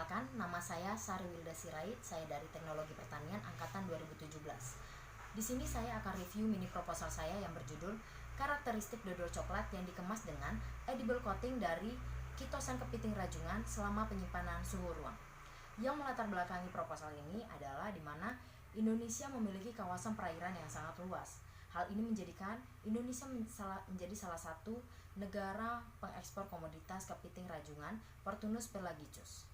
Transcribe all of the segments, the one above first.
Perkenalkan, nama saya Sari Wilda Sirait, saya dari Teknologi Pertanian Angkatan 2017. Di sini saya akan review mini proposal saya yang berjudul Karakteristik dodol coklat yang dikemas dengan edible coating dari kitosan kepiting rajungan selama penyimpanan suhu ruang. Yang melatar belakangi proposal ini adalah di mana Indonesia memiliki kawasan perairan yang sangat luas. Hal ini menjadikan Indonesia menjadi salah satu negara pengekspor komoditas kepiting rajungan Portunus pelagicus.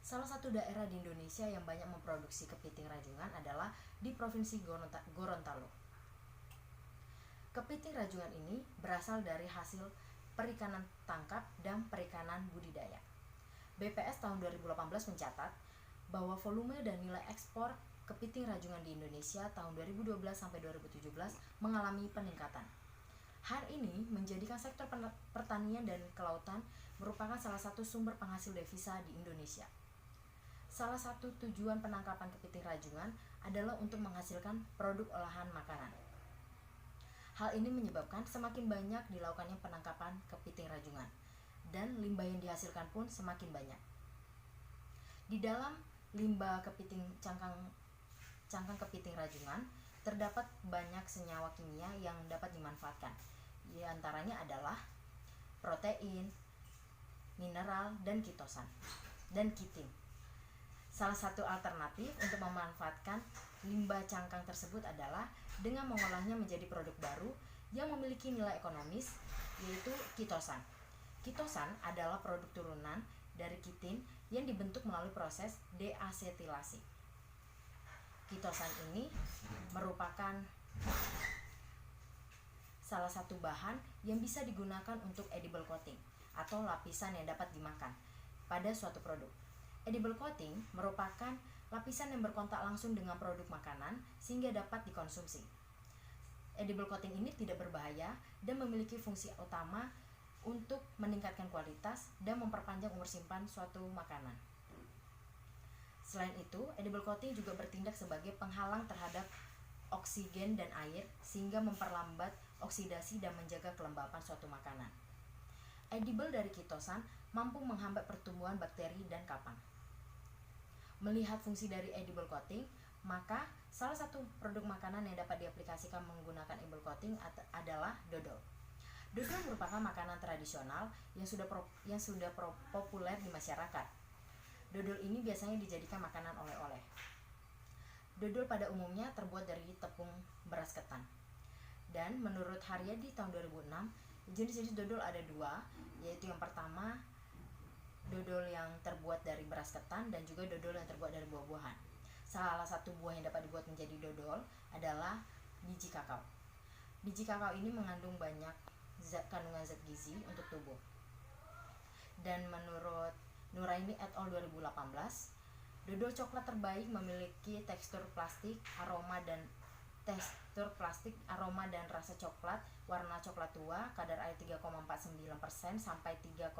Salah satu daerah di Indonesia yang banyak memproduksi kepiting rajungan adalah di Provinsi Gorontalo. Kepiting rajungan ini berasal dari hasil perikanan tangkap dan perikanan budidaya. BPS tahun 2018 mencatat bahwa volume dan nilai ekspor kepiting rajungan di Indonesia tahun 2012 sampai 2017 mengalami peningkatan. Hal ini menjadikan sektor pertanian dan kelautan merupakan salah satu sumber penghasil devisa di Indonesia. Salah satu tujuan penangkapan kepiting rajungan adalah untuk menghasilkan produk olahan makanan. Hal ini menyebabkan semakin banyak dilakukannya penangkapan kepiting rajungan dan limbah yang dihasilkan pun semakin banyak. Di dalam limbah kepiting cangkang kepiting rajungan terdapat banyak senyawa kimia yang dapat dimanfaatkan. Di antaranya adalah protein, mineral, dan kitin. Salah satu alternatif untuk memanfaatkan limbah cangkang tersebut adalah dengan mengolahnya menjadi produk baru yang memiliki nilai ekonomis, yaitu kitosan. Kitosan adalah produk turunan dari kitin yang dibentuk melalui proses deasetilasi. Kitosan ini merupakan salah satu bahan yang bisa digunakan untuk edible coating atau lapisan yang dapat dimakan pada suatu produk. Edible coating merupakan lapisan yang berkontak langsung dengan produk makanan sehingga dapat dikonsumsi. Edible coating ini tidak berbahaya dan memiliki fungsi utama untuk meningkatkan kualitas dan memperpanjang umur simpan suatu makanan. Selain itu, edible coating juga bertindak sebagai penghalang terhadap oksigen dan air sehingga memperlambat oksidasi dan menjaga kelembapan suatu makanan. Edible dari kitosan mampu menghambat pertumbuhan bakteri dan kapang. Melihat fungsi dari edible coating, maka salah satu produk makanan yang dapat diaplikasikan menggunakan edible coating adalah dodol. Dodol merupakan makanan tradisional yang sudah populer di masyarakat. Dodol ini biasanya dijadikan makanan oleh-oleh. Dodol pada umumnya terbuat dari tepung beras ketan. Dan menurut Haryadi tahun 2006, jenis-jenis dodol ada dua, yaitu yang pertama dodol yang terbuat dari beras ketan dan juga dodol yang terbuat dari buah-buahan. Salah satu buah yang dapat dibuat menjadi dodol adalah biji kakao. Biji kakao ini mengandung banyak kandungan zat gizi untuk tubuh. Dan menurut Nuraini et al. 2018, dodol coklat terbaik memiliki tekstur plastik, aroma dan rasa coklat, warna coklat tua, kadar air 3,49% sampai 3,86%,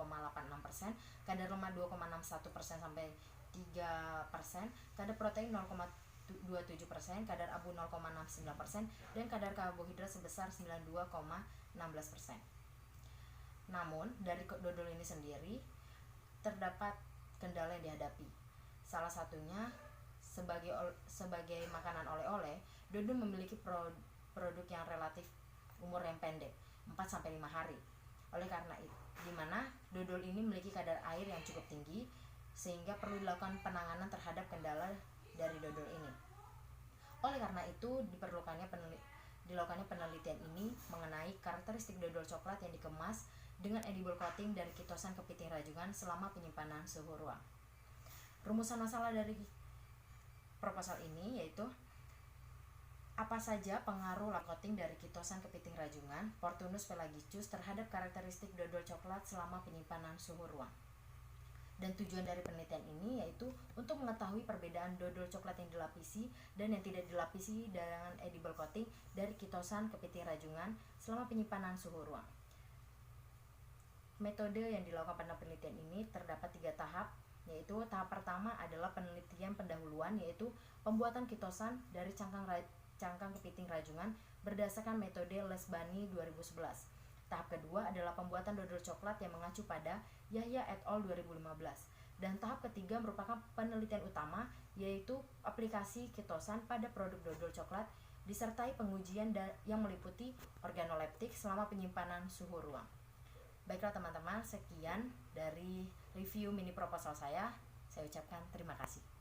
kadar lemak 2,61% sampai 3%, kadar protein 0,27%, kadar abu 0,69%, dan kadar karbohidrat sebesar 92,16%. Namun, dari dodol ini sendiri terdapat kendala yang dihadapi. Salah satunya sebagai makanan oleh-oleh, dodol memiliki produk yang relatif umur yang pendek, 4-5 hari. Oleh karena itu, di mana dodol ini memiliki kadar air yang cukup tinggi sehingga perlu dilakukan penanganan terhadap kendala dari dodol ini. Oleh karena itu, dilakukannya penelitian ini mengenai karakteristik dodol coklat yang dikemas dengan edible coating dari kitosan kepiting rajungan selama penyimpanan suhu ruang. Rumusan masalah dari proposal ini yaitu apa saja pengaruh coating dari kitosan kepiting rajungan Portunus pelagicus terhadap karakteristik dodol coklat selama penyimpanan suhu ruang. Dan tujuan dari penelitian ini yaitu untuk mengetahui perbedaan dodol coklat yang dilapisi dan yang tidak dilapisi dengan edible coating dari kitosan kepiting rajungan selama penyimpanan suhu ruang. Metode yang dilakukan pada penelitian ini terdapat 3 tahap, yaitu tahap pertama adalah penelitian pendahuluan, yaitu pembuatan kitosan dari cangkang kepiting rajungan berdasarkan metode Lesbani 2011. Tahap kedua adalah pembuatan dodol coklat yang mengacu pada Yahya et al. 2015. Dan tahap ketiga merupakan penelitian utama, yaitu aplikasi ketosan pada produk dodol coklat disertai pengujian yang meliputi organoleptik selama penyimpanan suhu ruang. Baiklah teman-teman, sekian dari review mini proposal saya. Saya ucapkan terima kasih.